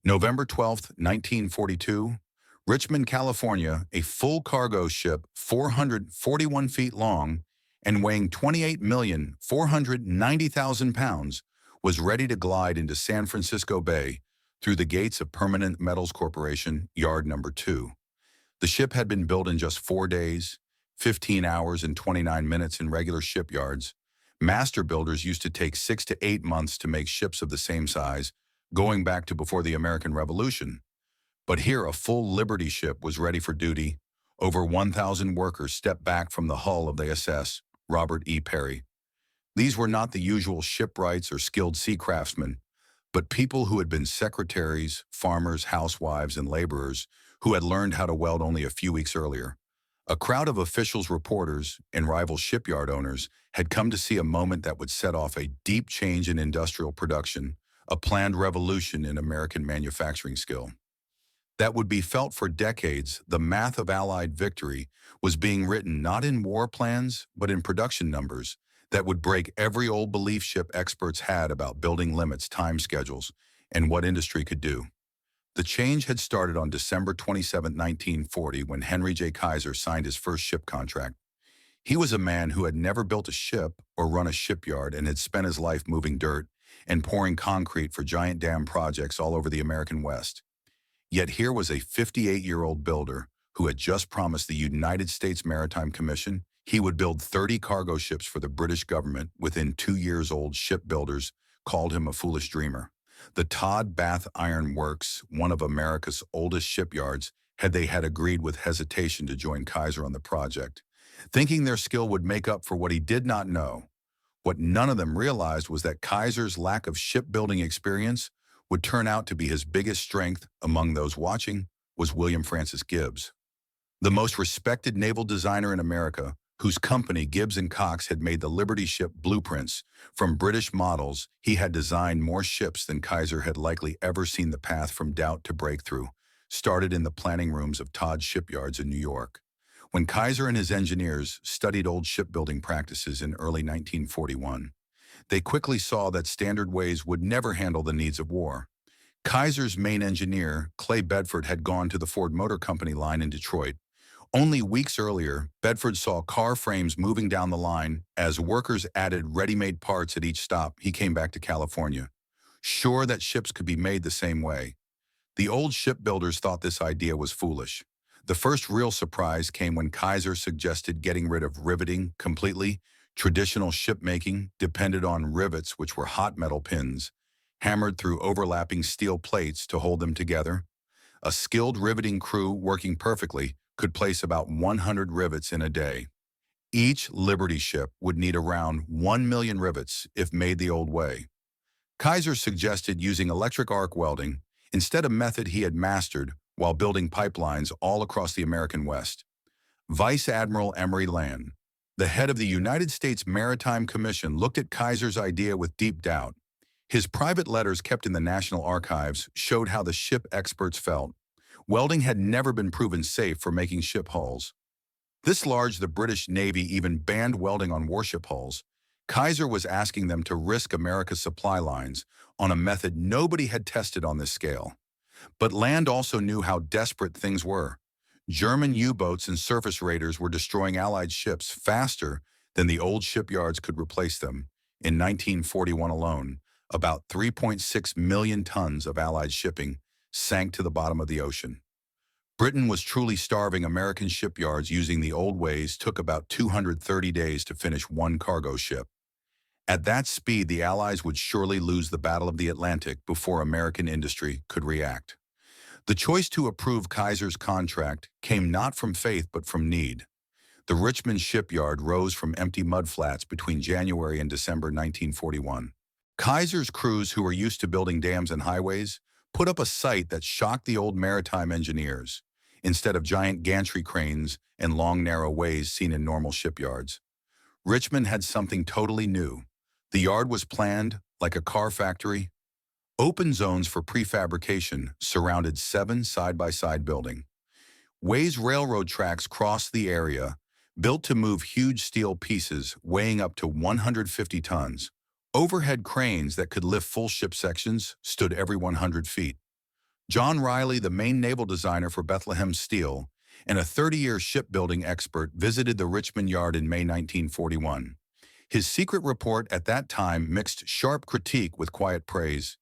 November 12th, 1942, Richmond, California, a full cargo ship 441 feet long and weighing 28,490,000 pounds was ready to glide into San Francisco Bay through the gates of Permanent Metals Corporation, Yard Number 2. The ship had been built in just 4 days, 15 hours and 29 minutes in regular shipyards. Master builders used to take 6 to 8 months to make ships of the same size, going back to before the American Revolution. But here a full Liberty ship was ready for duty. Over 1,000 workers stepped back from the hull of the SS, Robert E. Peary. These were not the usual shipwrights or skilled sea craftsmen, but people who had been secretaries, farmers, housewives, and laborers who had learned how to weld only a few weeks earlier. A crowd of officials, reporters, and rival shipyard owners had come to see a moment that would set off a deep change in industrial production, a planned revolution in American manufacturing skill. That would be felt for decades. The math of Allied victory was being written not in war plans, but in production numbers that would break every old belief ship experts had about building limits, time schedules, and what industry could do. The change had started on December 27, 1940, when Henry J. Kaiser signed his first ship contract. He was a man who had never built a ship or run a shipyard and had spent his life moving dirt and pouring concrete for giant dam projects all over the American West. Yet here was a 58-year-old builder who had just promised the United States Maritime Commission he would build 30 cargo ships for the British government within 2 years. Old shipbuilders called him a foolish dreamer. The Todd Bath Iron Works, one of America's oldest shipyards, had agreed with hesitation to join Kaiser on the project, thinking their skill would make up for what he did not know. What none of them realized was that Kaiser's lack of shipbuilding experience would turn out to be his biggest strength. Among those watching was William Francis Gibbs, the most respected naval designer in America, whose company Gibbs and Cox had made the Liberty ship blueprints from British models. He had designed more ships than Kaiser had likely ever seen. The path from doubt to breakthrough started in the planning rooms of Todd shipyards in New York. When Kaiser and his engineers studied old shipbuilding practices in early 1941, they quickly saw that standard ways would never handle the needs of war. Kaiser's main engineer, Clay Bedford, had gone to the Ford Motor Company line in Detroit. Only weeks earlier, Bedford saw car frames moving down the line. As workers added ready-made parts at each stop, he came back to California, sure that ships could be made the same way. The old shipbuilders thought this idea was foolish. The first real surprise came when Kaiser suggested getting rid of riveting completely. Traditional shipmaking depended on rivets, which were hot metal pins, hammered through overlapping steel plates to hold them together. A skilled riveting crew working perfectly could place about 100 rivets in a day. Each Liberty ship would need around 1 million rivets if made the old way. Kaiser suggested using electric arc welding, instead a method he had mastered while building pipelines all across the American West. Vice Admiral Emory Land, the head of the United States Maritime Commission, looked at Kaiser's idea with deep doubt. His private letters kept in the National Archives showed how the ship experts felt. Welding had never been proven safe for making ship hulls. This large, the British Navy even banned welding on warship hulls. Kaiser was asking them to risk America's supply lines on a method nobody had tested on this scale. But Land also knew how desperate things were. German U-boats and surface raiders were destroying Allied ships faster than the old shipyards could replace them. In 1941 alone, about 3.6 million tons of Allied shipping sank to the bottom of the ocean. Britain was truly starving. American shipyards using the old ways took about 230 days to finish one cargo ship. At that speed, the Allies would surely lose the Battle of the Atlantic before American industry could react. The choice to approve Kaiser's contract came not from faith but from need. The Richmond shipyard rose from empty mudflats between January and December 1941. Kaiser's crews, who were used to building dams and highways, put up a sight that shocked the old maritime engineers. Instead of giant gantry cranes and long, narrow ways seen in normal shipyards, Richmond had something totally new. The yard was planned like a car factory. Open zones for prefabrication surrounded 7 side-by-side buildings. Ways railroad tracks crossed the area, built to move huge steel pieces weighing up to 150 tons. Overhead cranes that could lift full ship sections stood every 100 feet. John Riley, the main naval designer for Bethlehem Steel, and a 30-year shipbuilding expert, visited the Richmond Yard in May 1941. His secret report at that time mixed sharp critique with quiet praise.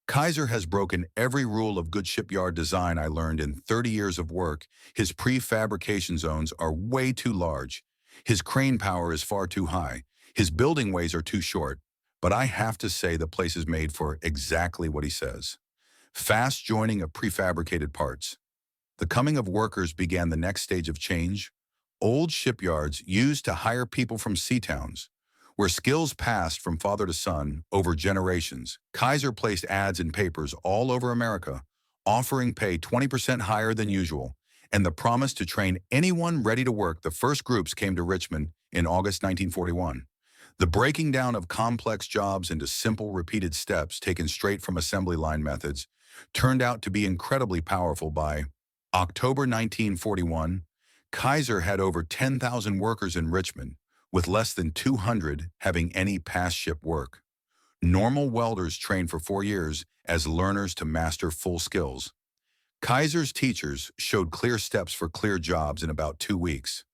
Kaiser has broken every rule of good shipyard design I learned in 30 years of work. His prefabrication zones are way too large. His crane power is far too high. His building ways are too short. But I have to say the place is made for exactly what he says. Fast joining of prefabricated parts. The coming of workers began the next stage of change. Old shipyards used to hire people from sea towns, where skills passed from father to son over generations. Kaiser placed ads in papers all over America, offering pay 20% higher than usual, and the promise to train anyone ready to work. The first groups came to Richmond in August 1941. The breaking down of complex jobs into simple, repeated steps taken straight from assembly line methods turned out to be incredibly powerful. By October 1941, Kaiser had over 10,000 workers in Richmond, with less than 200 having any past ship work. Normal welders trained for 4 years as learners to master full skills. Kaiser's teachers showed clear steps for clear jobs in about 2 weeks.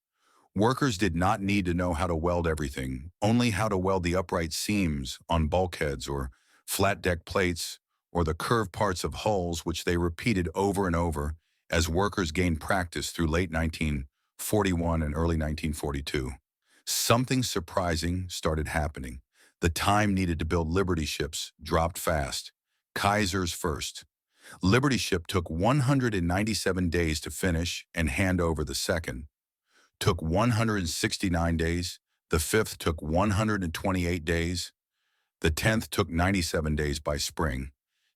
Workers did not need to know how to weld everything, only how to weld the upright seams on bulkheads or flat deck plates or the curved parts of hulls, which they repeated over and over as workers gained practice through late 1941 and early 1942. Something surprising started happening. The time needed to build Liberty ships dropped fast. Kaiser's first Liberty ship took 197 days to finish and hand over. The second took 169 days. The fifth took 128 days. The 10th took 97 days. By spring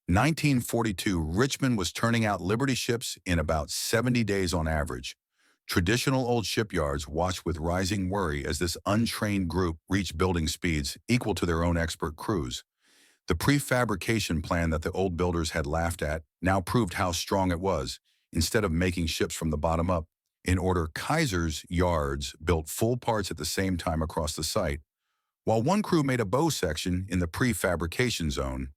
1942, Richmond was turning out Liberty ships in about 70 days on average. Traditional old shipyards watched with rising worry as this untrained group reached building speeds equal to their own expert crews. The prefabrication plan that the old builders had laughed at now proved how strong it was. Instead of making ships from the bottom up, in order, Kaiser's yards built full parts at the same time across the site. While one crew made a bow section in the prefabrication zone,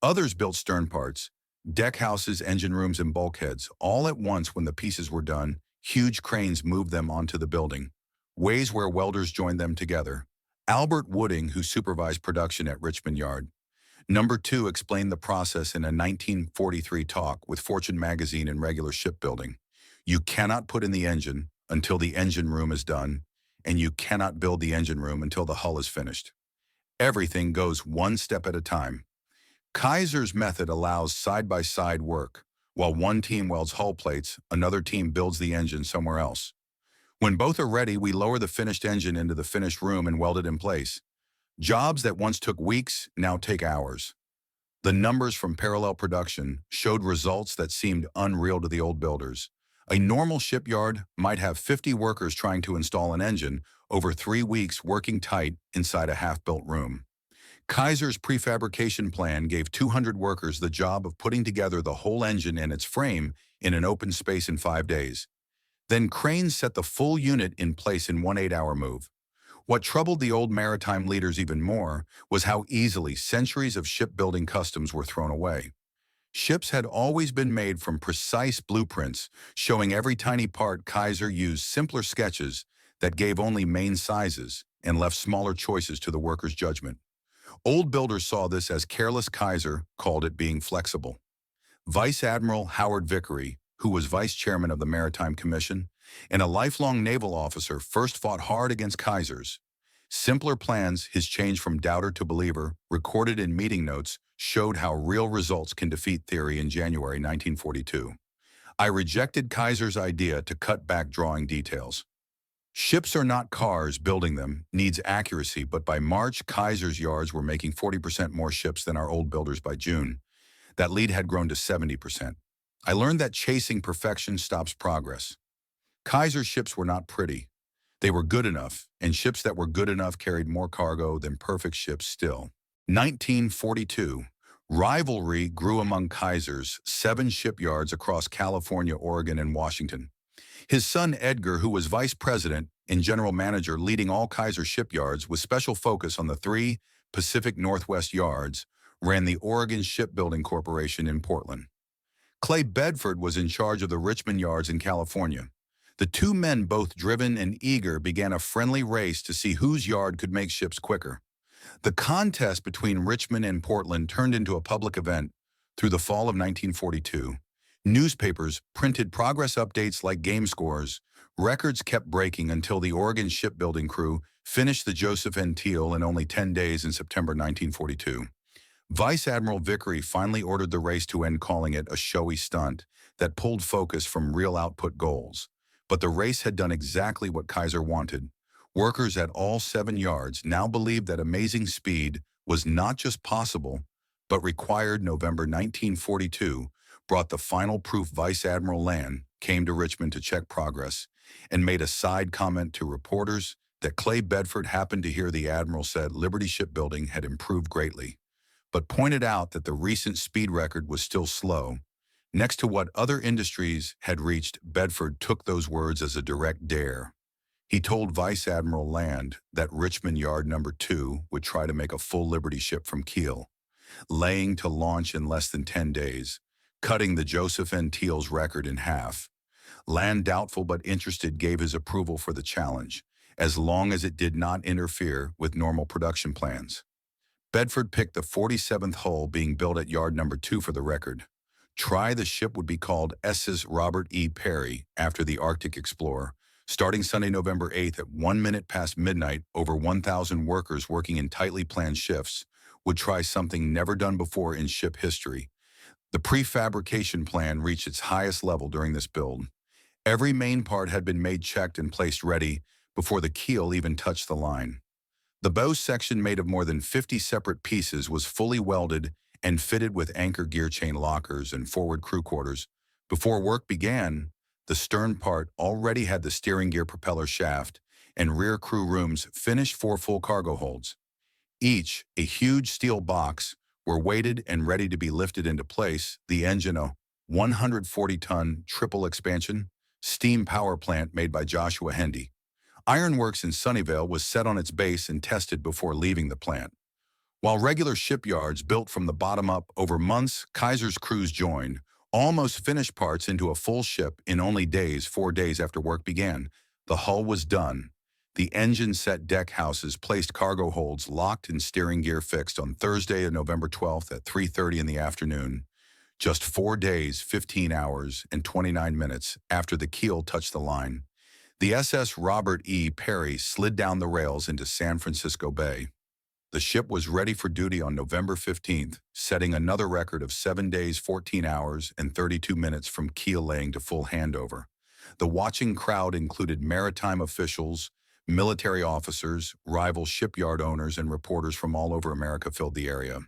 others built stern parts, deck houses, engine rooms, and bulkheads. All at once, when the pieces were done, huge cranes moved them onto the building, ways where welders joined them together. Albert Wooding, who supervised production at Richmond Yard, Number 2, explained the process in a 1943 talk with Fortune magazine in regular shipbuilding. You cannot put in the engine until the engine room is done, and you cannot build the engine room until the hull is finished. Everything goes one step at a time. Kaiser's method allows side-by-side work. While one team welds hull plates, another team builds the engine somewhere else. When both are ready, we lower the finished engine into the finished room and weld it in place. Jobs that once took weeks now take hours. The numbers from parallel production showed results that seemed unreal to the old builders. A normal shipyard might have 50 workers trying to install an engine over 3 weeks, working tight inside a half-built room. Kaiser's prefabrication plan gave 200 workers the job of putting together the whole engine and its frame in an open space in 5 days. Then cranes set the full unit in place in one 8-hour move. What troubled the old maritime leaders even more was how easily centuries of shipbuilding customs were thrown away. Ships had always been made from precise blueprints, showing every tiny part. Kaiser used simpler sketches that gave only main sizes and left smaller choices to the workers' judgment. Old builders saw this as careless. Kaiser called it being flexible. Vice Admiral Howard Vickery, who was vice chairman of the Maritime Commission and a lifelong naval officer, first fought hard against Kaiser's simpler plans. His change from doubter to believer, recorded in meeting notes, showed how real results can defeat theory. In January 1942, I rejected Kaiser's idea to cut back drawing details. Ships are not cars. Building them needs accuracy, but by March, Kaiser's yards were making 40% more ships than our old builders. By June, that lead had grown to 70%. I learned that chasing perfection stops progress. Kaiser's ships were not pretty. They were good enough, and ships that were good enough carried more cargo than perfect ships. Still, 1942, rivalry grew among Kaiser's 7 shipyards across California, Oregon, and Washington. His son Edgar, who was vice president and general manager leading all Kaiser shipyards with special focus on the 3 Pacific Northwest yards, ran the Oregon Shipbuilding Corporation in Portland. Clay Bedford was in charge of the Richmond yards in California. The two men, both driven and eager, began a friendly race to see whose yard could make ships quicker. The contest between Richmond and Portland turned into a public event. Through the fall of 1942, newspapers printed progress updates like game scores. Records kept breaking until the Oregon shipbuilding crew finished the Joseph N. Teal in only 10 days in September 1942. Vice Admiral Vickery finally ordered the race to end, calling it a showy stunt that pulled focus from real output goals. But the race had done exactly what Kaiser wanted. Workers at all 7 yards now believed that amazing speed was not just possible, but required. November 1942 brought the final proof. Vice Admiral Land came to Richmond to check progress and made a side comment to reporters that Clay Bedford happened to hear the Admiral said Liberty Shipbuilding had improved greatly, but pointed out that the recent speed record was still slow. Next to what other industries had reached, Bedford took those words as a direct dare. He told Vice Admiral Land that Richmond Yard Number 2 would try to make a full Liberty ship from keel, laying to launch in less than 10 days, cutting the Joseph N. Teal's record in half. Land, doubtful but interested, gave his approval for the challenge, as long as it did not interfere with normal production plans. Bedford picked the 47th hull being built at Yard Number 2 for the record. The ship would be called SS Robert E. Peary after the Arctic explorer. Starting Sunday, November 8th at 1 minute past midnight, over 1,000 workers working in tightly planned shifts would try something never done before in ship history. The prefabrication plan reached its highest level during this build. Every main part had been made, checked, and placed ready before the keel even touched the line. The bow section, made of more than 50 separate pieces, was fully welded and fitted with anchor gear chain lockers and forward crew quarters. Before work began, the stern part already had the steering gear, propeller shaft, and rear crew rooms finished. 4 full cargo holds, each a huge steel box, were weighted and ready to be lifted into place. The engine, a 140-ton triple expansion steam power plant made by Joshua Hendy Ironworks in Sunnyvale, was set on its base and tested before leaving the plant. While regular shipyards built from the bottom up over months, Kaiser's crews joined almost finished parts into a full ship in only days. 4 days after work began, the hull was done. The engine set, deck houses placed, cargo holds locked, and steering gear fixed on Thursday, November 12th at 3:30 in the afternoon. Just 4 days, 15 hours, and 29 minutes after the keel touched the line, the SS Robert E. Peary slid down the rails into San Francisco Bay. The ship was ready for duty on November 15th, setting another record of 7 days, 14 hours, and 32 minutes from keel laying to full handover. The watching crowd included maritime officials, military officers, rival shipyard owners, and reporters from all over America filled the area.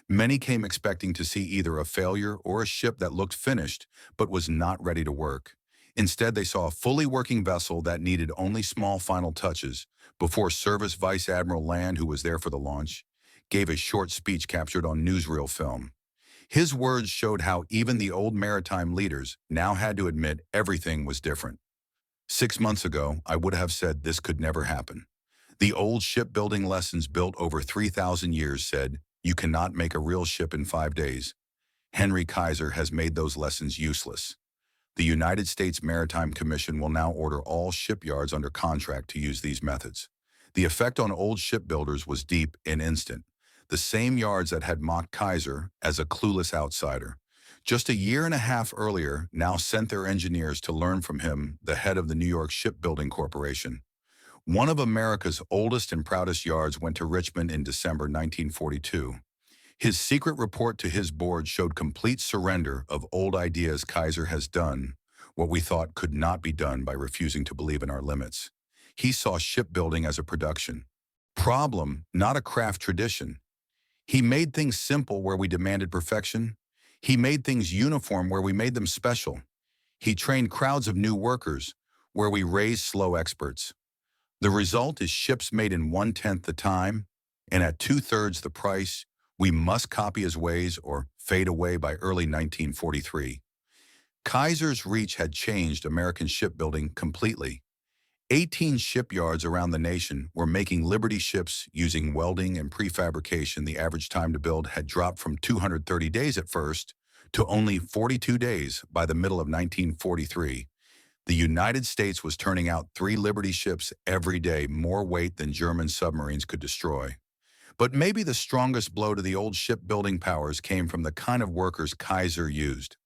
Many came expecting to see either a failure or a ship that looked finished but was not ready to work. Instead, they saw a fully working vessel that needed only small final touches. Before service, Vice Admiral Land, who was there for the launch, gave a short speech captured on newsreel film. His words showed how even the old maritime leaders now had to admit everything was different. 6 months ago, I would have said this could never happen. The old shipbuilding lessons built over 3,000 years said, you cannot make a real ship in 5 days. Henry Kaiser has made those lessons useless. The United States Maritime Commission will now order all shipyards under contract to use these methods. The effect on old shipbuilders was deep and instant. The same yards that had mocked Kaiser as a clueless outsider just a year and a half earlier now sent their engineers to learn from him, the head of the New York Shipbuilding Corporation. One of America's oldest and proudest yards went to Richmond in December 1942. His secret report to his board showed complete surrender of old ideas. Kaiser has done what we thought could not be done by refusing to believe in our limits. He saw shipbuilding as a production problem, not a craft tradition. He made things simple where we demanded perfection. He made things uniform where we made them special. He trained crowds of new workers where we raised slow experts. The result is ships made in 1/10 the time and at 2/3 the price. We must copy his ways or fade away. By early 1943, Kaiser's reach had changed American shipbuilding completely. 18 shipyards around the nation were making Liberty ships using welding and prefabrication. The average time to build had dropped from 230 days at first to only 42 days by the middle of 1943. The United States was turning out 3 Liberty ships every day, more weight than German submarines could destroy. But maybe the strongest blow to the old shipbuilding powers came from the kind of workers Kaiser used.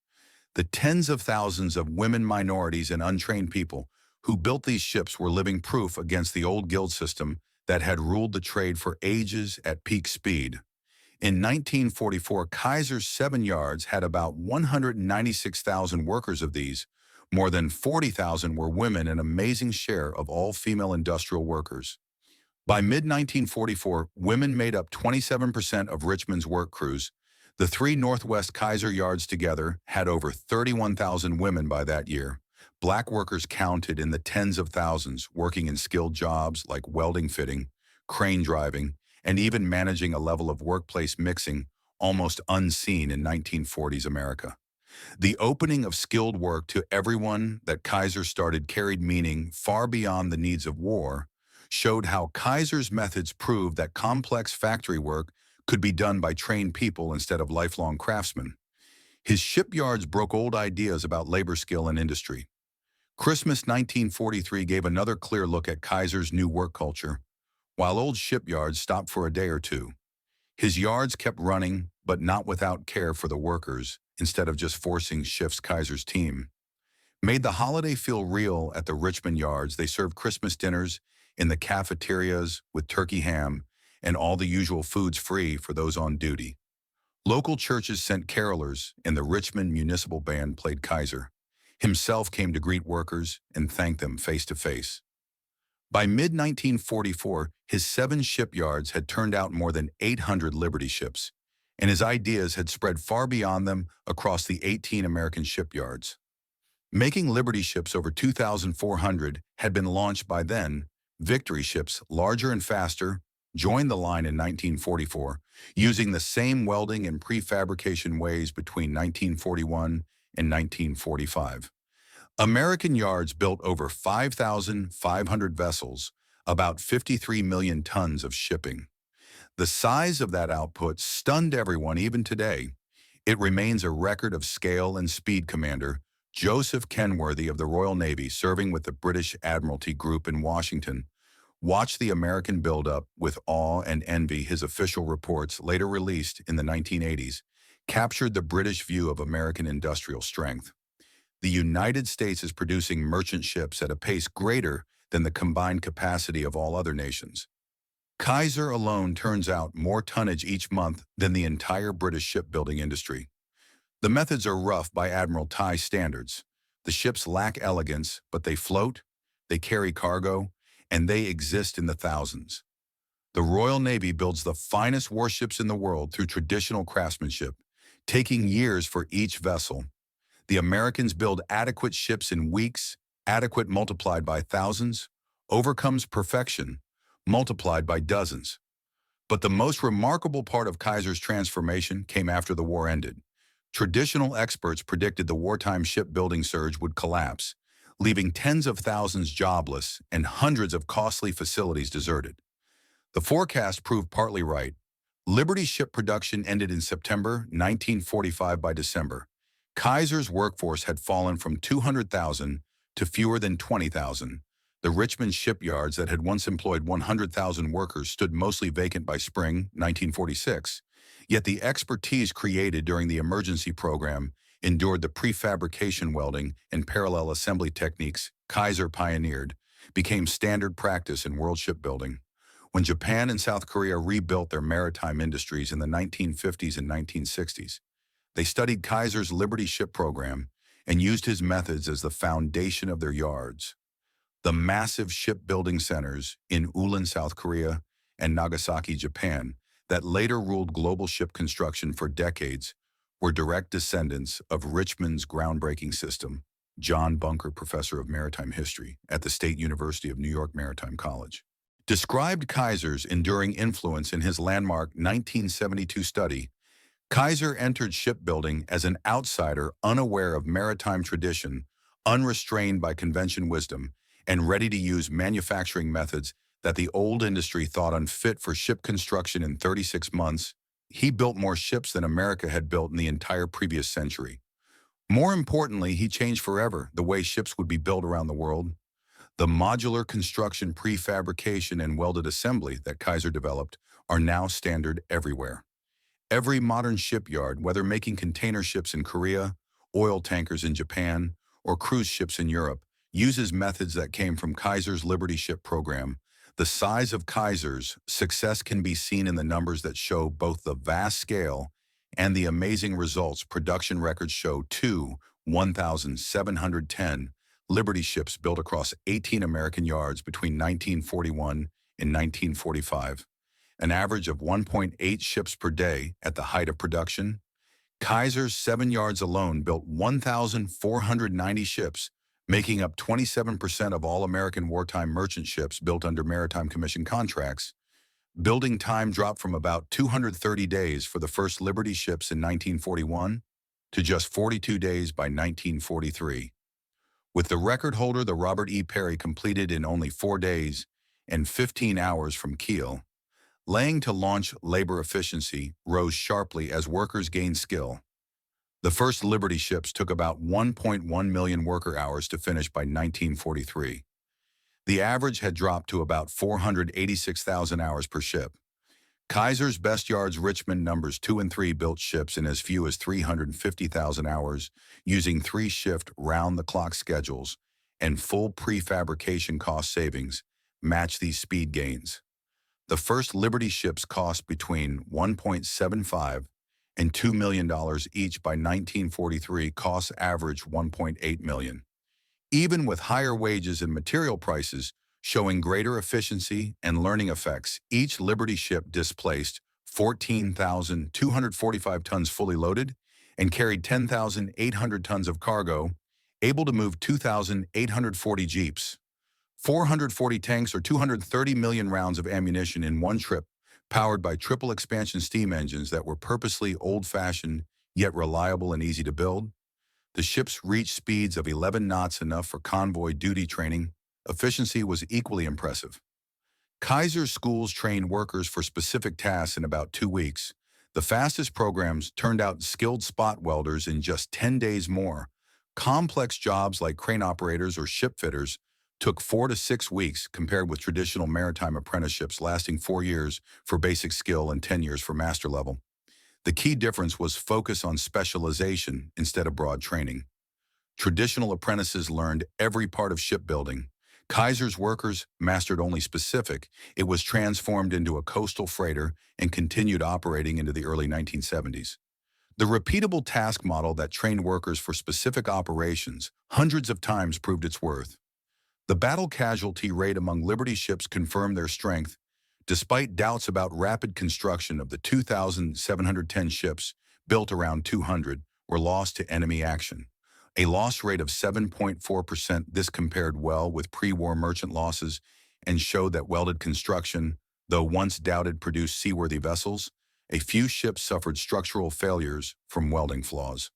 The tens of thousands of women, minorities, and untrained people who built these ships were living proof against the old guild system that had ruled the trade for ages at peak speed. In 1944, Kaiser's 7 yards had about 196,000 workers. Of these, more than 40,000 were women, an amazing share of all female industrial workers. By mid-1944, women made up 27% of Richmond's work crews. The 3 Northwest Kaiser yards together had over 31,000 women by that year. Black workers counted in the tens of thousands, working in skilled jobs like welding, fitting, crane driving, and even managing a level of workplace mixing almost unseen in 1940s America. The opening of skilled work to everyone that Kaiser started carried meaning far beyond the needs of war, showed how Kaiser's methods proved that complex factory work could be done by trained people instead of lifelong craftsmen. His shipyards broke old ideas about labor skill and industry. Christmas 1943 gave another clear look at Kaiser's new work culture. While old shipyards stopped for a day or two, his yards kept running, but not without care for the workers, instead of just forcing shifts. Kaiser's team made the holiday feel real at the Richmond yards. They served Christmas dinners in the cafeterias with turkey ham and all the usual foods free for those on duty. Local churches sent carolers, and the Richmond Municipal Band played Kaiser. Himself came to greet workers and thank them face to face. By mid-1944, his 7 shipyards had turned out more than 800 Liberty ships, and his ideas had spread far beyond them across the 18 American shipyards. Making Liberty ships over 2,400 had been launched by then. Victory ships, larger and faster, joined the line in 1944, using the same welding and prefabrication ways between 1941 and 1945. American yards built over 5,500 vessels, about 53 million tons of shipping. The size of that output stunned everyone. Even today, it remains a record of scale and speed. Commander Joseph Kenworthy of the Royal Navy, serving with the British Admiralty Group in Washington, watched the American buildup with awe and envy. His official reports, later released in the 1980s, captured the British view of American industrial strength. The United States is producing merchant ships at a pace greater than the combined capacity of all other nations. Kaiser alone turns out more tonnage each month than the entire British shipbuilding industry. The methods are rough by Admiralty standards. The ships lack elegance, but they float, they carry cargo, and they exist in the thousands. The Royal Navy builds the finest warships in the world through traditional craftsmanship, taking years for each vessel. The Americans build adequate ships in weeks. Adequate multiplied by thousands overcomes perfection multiplied by dozens. But the most remarkable part of Kaiser's transformation came after the war ended. Traditional experts predicted the wartime shipbuilding surge would collapse, leaving tens of thousands jobless and hundreds of costly facilities deserted. The forecast proved partly right. Liberty ship production ended in September 1945. By December, Kaiser's workforce had fallen from 200,000 to fewer than 20,000. The Richmond shipyards that had once employed 100,000 workers stood mostly vacant by spring 1946. Yet the expertise created during the emergency program endured. The prefabrication, welding, and parallel assembly techniques Kaiser pioneered became standard practice in world shipbuilding. When Japan and South Korea rebuilt their maritime industries in the 1950s and 1960s, they studied Kaiser's Liberty ship program and used his methods as the foundation of their yards. The massive shipbuilding centers in Ulan, South Korea, and Nagasaki, Japan, that later ruled global ship construction for decades, were direct descendants of Richmond's groundbreaking system. John Bunker, professor of maritime history at the State University of New York Maritime College, described Kaiser's enduring influence in his landmark 1972 study. Kaiser entered shipbuilding as an outsider, unaware of maritime tradition, unrestrained by convention wisdom, and ready to use manufacturing methods that the old industry thought unfit for ship construction. In 36 months, He built more ships than America had built in the entire previous century. More importantly, he changed forever the way ships would be built around the world. The modular construction, prefabrication, and welded assembly that Kaiser developed are now standard everywhere. Every modern shipyard, whether making container ships in Korea, oil tankers in Japan, or cruise ships in Europe, uses methods that came from Kaiser's Liberty Ship program. The size of Kaiser's success can be seen in the numbers that show both the vast scale and the amazing results. Production records show 1,710 Liberty ships built across 18 American yards between 1941 and 1945, an average of 1.8 ships per day at the height of production. Kaiser's 7 yards alone built 1,490 ships, making up 27% of all American wartime merchant ships built under maritime commission contracts. Building time dropped from about 230 days for the first Liberty ships in 1941 to just 42 days by 1943. With the record holder, the Robert E. Peary, completed in only 4 days and 15 hours from keel. Laying to launch, labor efficiency rose sharply as workers gained skill. The first Liberty ships took about 1.1 million worker hours to finish by 1943. The average had dropped to about 486,000 hours per ship. Kaiser's best yards, Richmond numbers 2 and 3, built ships in as few as 350,000 hours using 3-shift round-the-clock schedules, and full prefabrication cost savings match these speed gains. The first Liberty ships cost between $1.75 and $2 million each. By 1943, costs averaged $1.8 million. Even with higher wages and material prices showing greater efficiency and learning effects, each Liberty ship displaced 14,245 tons fully loaded and carried 10,800 tons of cargo, able to move 2,840 jeeps, 440 tanks, or 230 million rounds of ammunition in one trip, powered by triple expansion steam engines that were purposely old-fashioned yet reliable and easy to build. The ships reached speeds of 11 knots, enough for convoy duty training. Efficiency was equally impressive. Kaiser schools trained workers for specific tasks in about 2 weeks. The fastest programs turned out skilled spot welders in just 10 days more. Complex jobs like crane operators or ship fitters took 4 to 6 weeks, compared with traditional maritime apprenticeships lasting 4 years for basic skill and 10 years for master level. The key difference was focus on specialization instead of broad training. Traditional apprentices learned every part of shipbuilding. Kaiser's workers mastered only specific. It was transformed into a coastal freighter and continued operating into the early 1970s. The repeatable task model that trained workers for specific operations hundreds of times proved its worth. The battle casualty rate among Liberty ships confirmed their strength. Despite doubts about rapid construction, of the 2,710 ships built, around 200 were lost to enemy action, a loss rate of 7.4%. This compared well with pre-war merchant losses and showed that welded construction, though once doubted, produced seaworthy vessels. A few ships suffered structural failures from welding flaws.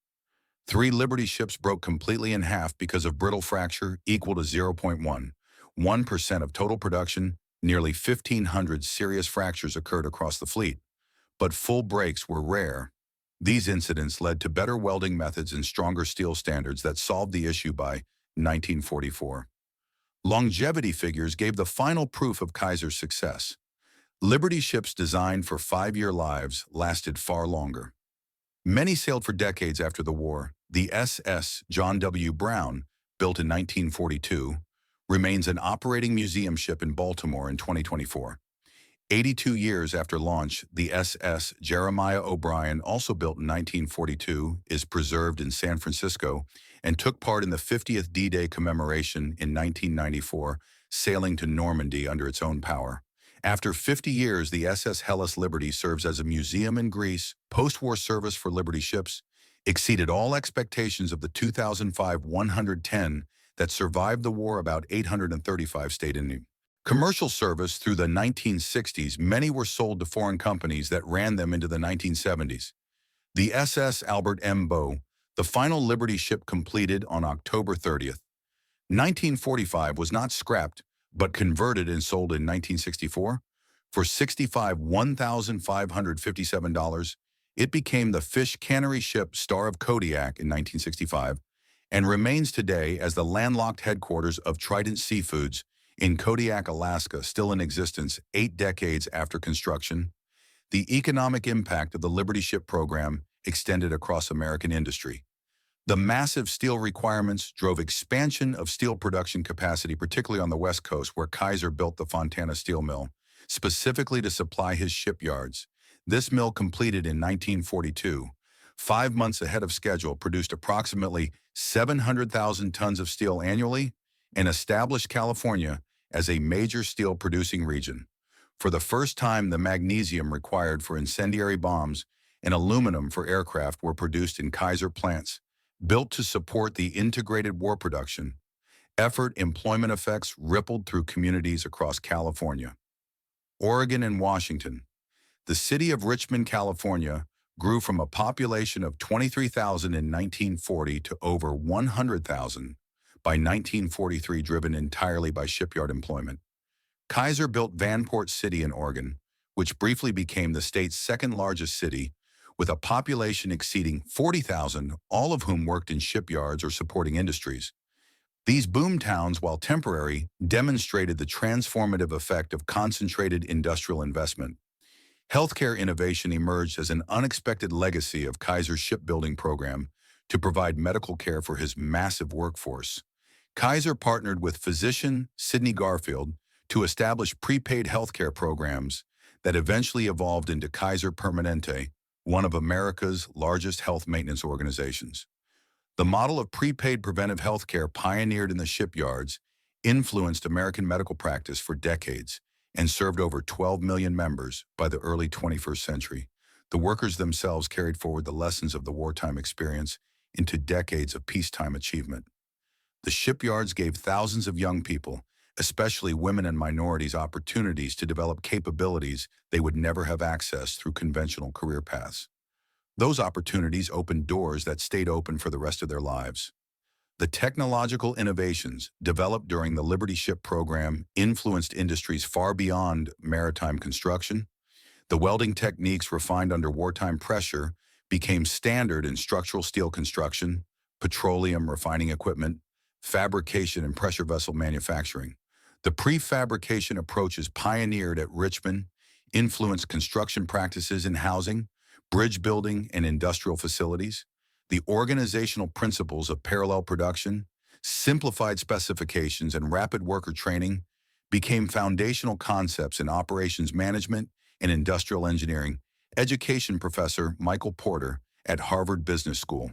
3 Liberty ships broke completely in half because of brittle fracture, equal to 0.1% of total production. Nearly 1,500 serious fractures occurred across the fleet, but full breaks were rare. These incidents led to better welding methods and stronger steel standards that solved the issue by 1944. Longevity figures gave the final proof of Kaiser's success. Liberty ships designed for 5-year lives lasted far longer. Many sailed for decades after the war. The SS John W. Brown, built in 1942, remains an operating museum ship in Baltimore in 2024. 82 years after launch, the SS Jeremiah O'Brien, also built in 1942, is preserved in San Francisco and took part in the 50th D-Day commemoration in 1994, sailing to Normandy under its own power. After 50 years, the SS Hellas Liberty serves as a museum in Greece. Post-war service for Liberty ships exceeded all expectations. Of the 2005 110 that survived the war, about 835 stayed in commercial service through the 1960s. Many were sold to foreign companies that ran them into the 1970s. The SS Albert M. Bow, the final Liberty ship, completed on October 30th. 1945, was not scrapped, but converted and sold in 1964. For $1,557, it became the fish cannery ship Star of Kodiak in 1965 and remains today as the landlocked headquarters of Trident Seafoods in Kodiak, Alaska, still in existence 8 decades after construction. The economic impact of the Liberty Ship program extended across American industry. The massive steel requirements drove expansion of steel production capacity, particularly on the West Coast, where Kaiser built the Fontana Steel Mill, specifically to supply his shipyards. This mill, completed in 1942, 5 months ahead of schedule, produced approximately 700,000 tons of steel annually and established California as a major steel-producing region. For the first time, the magnesium required for incendiary bombs and aluminum for aircraft were produced in Kaiser plants, built to support the integrated war production. Employment effects rippled through communities across California, Oregon, and Washington. The city of Richmond, California, grew from a population of 23,000 in 1940 to over 100,000 by 1943, driven entirely by shipyard employment. Kaiser built Vanport City in Oregon, which briefly became the state's second-largest city, with a population exceeding 40,000, all of whom worked in shipyards or supporting industries. These boom towns, while temporary, demonstrated the transformative effect of concentrated industrial investment. Healthcare innovation emerged as an unexpected legacy of Kaiser's shipbuilding program to provide medical care for his massive workforce. Kaiser partnered with physician Sidney Garfield to establish prepaid healthcare programs that eventually evolved into Kaiser Permanente, one of America's largest health maintenance organizations. The model of prepaid preventive healthcare, pioneered in the shipyards, influenced American medical practice for decades and served over 12 million members by the early 21st century. The workers themselves carried forward the lessons of the wartime experience into decades of peacetime achievement. The shipyards gave thousands of young people, especially women and minorities, opportunities to develop capabilities they would never have accessed through conventional career paths. Those opportunities opened doors that stayed open for the rest of their lives. The technological innovations developed during the Liberty Ship program influenced industries far beyond maritime construction. The welding techniques refined under wartime pressure became standard in structural steel construction, petroleum refining equipment, fabrication, and pressure vessel manufacturing. The prefabrication approaches pioneered at Richmond influenced construction practices in housing, bridge building, and industrial facilities. The organizational principles of parallel production, simplified specifications, and rapid worker training became foundational concepts in operations management and industrial engineering. Education professor Michael Porter at Harvard Business School,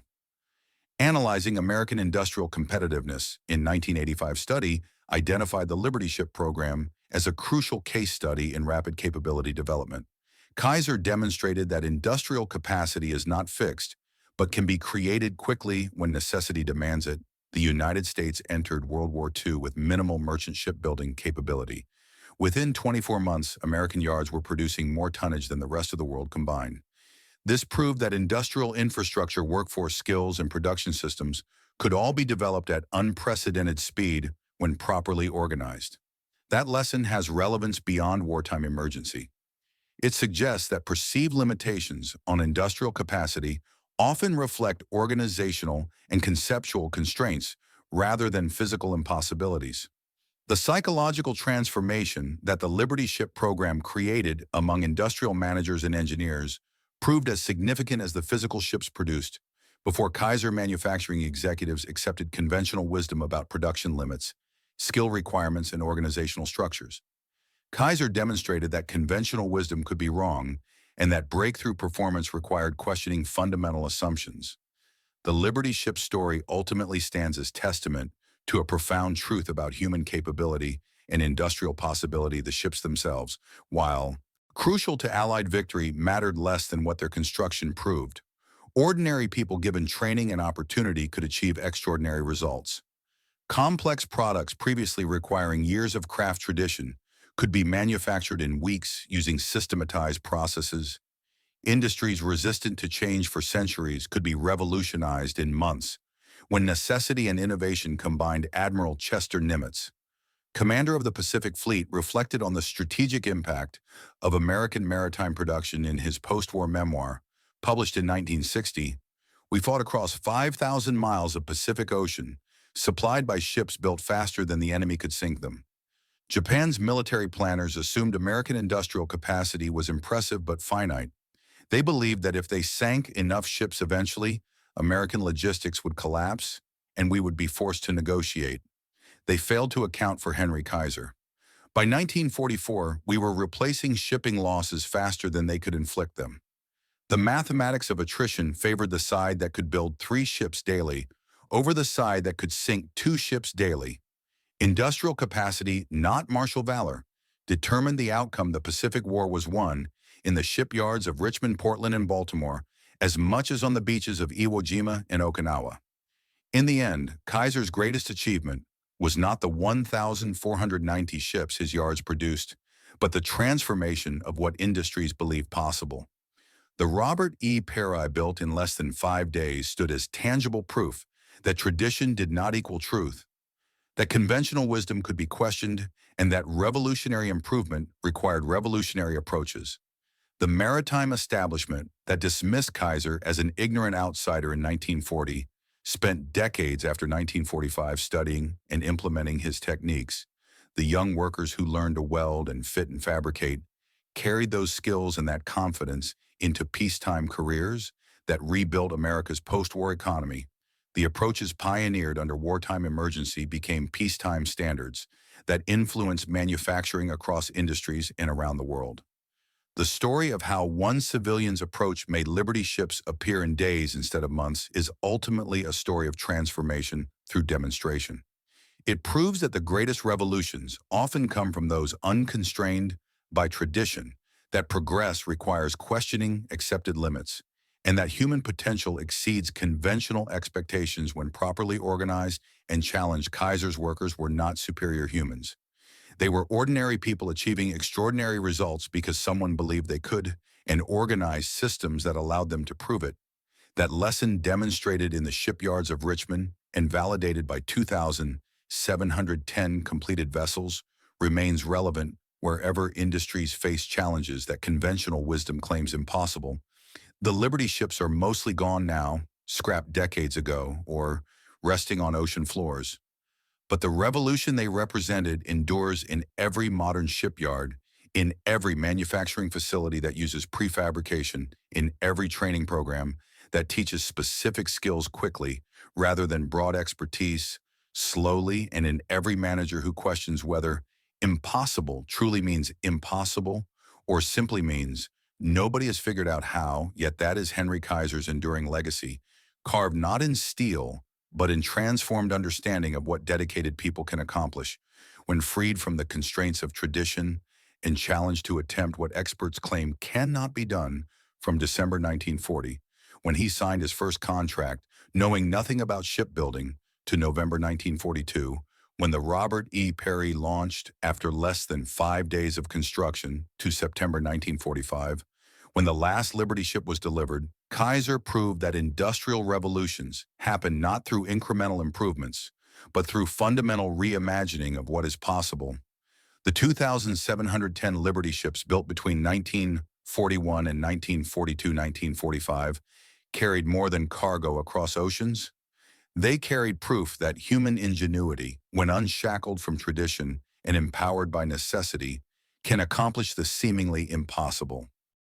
analyzing American industrial competitiveness in 1985 study, identified the Liberty Ship program as a crucial case study in rapid capability development. Kaiser demonstrated that industrial capacity is not fixed, but can be created quickly when necessity demands it. The United States entered World War II with minimal merchant shipbuilding capability. Within 24 months, American yards were producing more tonnage than the rest of the world combined. This proved that industrial infrastructure, workforce skills, and production systems could all be developed at unprecedented speed when properly organized. That lesson has relevance beyond wartime emergency. It suggests that perceived limitations on industrial capacity often reflect organizational and conceptual constraints rather than physical impossibilities. The psychological transformation that the Liberty Ship program created among industrial managers and engineers proved as significant as the physical ships produced. Before Kaiser, manufacturing executives accepted conventional wisdom about production limits, skill requirements, and organizational structures. Kaiser demonstrated that conventional wisdom could be wrong and that breakthrough performance required questioning fundamental assumptions. The Liberty Ship story ultimately stands as testament to a profound truth about human capability and industrial possibility. The ships themselves, while crucial to Allied victory, mattered less than what their construction proved. Ordinary people given training and opportunity could achieve extraordinary results. Complex products previously requiring years of craft tradition could be manufactured in weeks using systematized processes. Industries resistant to change for centuries could be revolutionized in months when necessity and innovation combined. Admiral Chester Nimitz, commander of the Pacific Fleet, reflected on the strategic impact of American maritime production in his post-war memoir, published in 1960. We fought across 5,000 miles of Pacific Ocean, supplied by ships built faster than the enemy could sink them. Japan's military planners assumed American industrial capacity was impressive but finite. They believed that if they sank enough ships eventually, American logistics would collapse and we would be forced to negotiate. They failed to account for Henry Kaiser. By 1944, we were replacing shipping losses faster than they could inflict them. The mathematics of attrition favored the side that could build 3 ships daily over the side that could sink 2 ships daily. Industrial capacity, not martial valor, determined the outcome. The Pacific War was won in the shipyards of Richmond, Portland, and Baltimore, as much as on the beaches of Iwo Jima and Okinawa. In the end, Kaiser's greatest achievement was not the 1,490 ships his yards produced, but the transformation of what industries believed possible. The Robert E. Peary, built in less than 5 days, stood as tangible proof that tradition did not equal truth, that conventional wisdom could be questioned, and that revolutionary improvement required revolutionary approaches. The maritime establishment that dismissed Kaiser as an ignorant outsider in 1940 spent decades after 1945 studying and implementing his techniques. The young workers who learned to weld and fit and fabricate carried those skills and that confidence into peacetime careers that rebuilt America's post-war economy. The approaches pioneered under wartime emergency became peacetime standards that influenced manufacturing across industries and around the world. The story of how one civilian's approach made Liberty ships appear in days instead of months is ultimately a story of transformation through demonstration. It proves that the greatest revolutions often come from those unconstrained by tradition, that progress requires questioning accepted limits, and that human potential exceeds conventional expectations when properly organized and challenged. Kaiser's workers were not superior humans. They were ordinary people achieving extraordinary results because someone believed they could and organized systems that allowed them to prove it. That lesson, demonstrated in the shipyards of Richmond and validated by 2,710 completed vessels, remains relevant wherever industries face challenges that conventional wisdom claims impossible. The Liberty ships are mostly gone now, scrapped decades ago, or resting on ocean floors. But the revolution they represented endures in every modern shipyard, in every manufacturing facility that uses prefabrication, in every training program that teaches specific skills quickly rather than broad expertise slowly, and in every manager who questions whether impossible truly means impossible or simply means nobody has figured out how. Yet that is Henry Kaiser's enduring legacy, carved not in steel, but in transformed understanding of what dedicated people can accomplish when freed from the constraints of tradition and challenged to attempt what experts claim cannot be done. From December 1940, when he signed his first contract, knowing nothing about shipbuilding, to November 1942, when the Robert E. Peary launched after less than 5 days of construction, to September 1945, when the last Liberty ship was delivered, Kaiser proved that industrial revolutions happen not through incremental improvements, but through fundamental reimagining of what is possible. The 2,710 Liberty ships built between 1941 and 1942-1945 carried more than cargo across oceans. They carried proof that human ingenuity, when unshackled from tradition and empowered by necessity, can accomplish the seemingly impossible.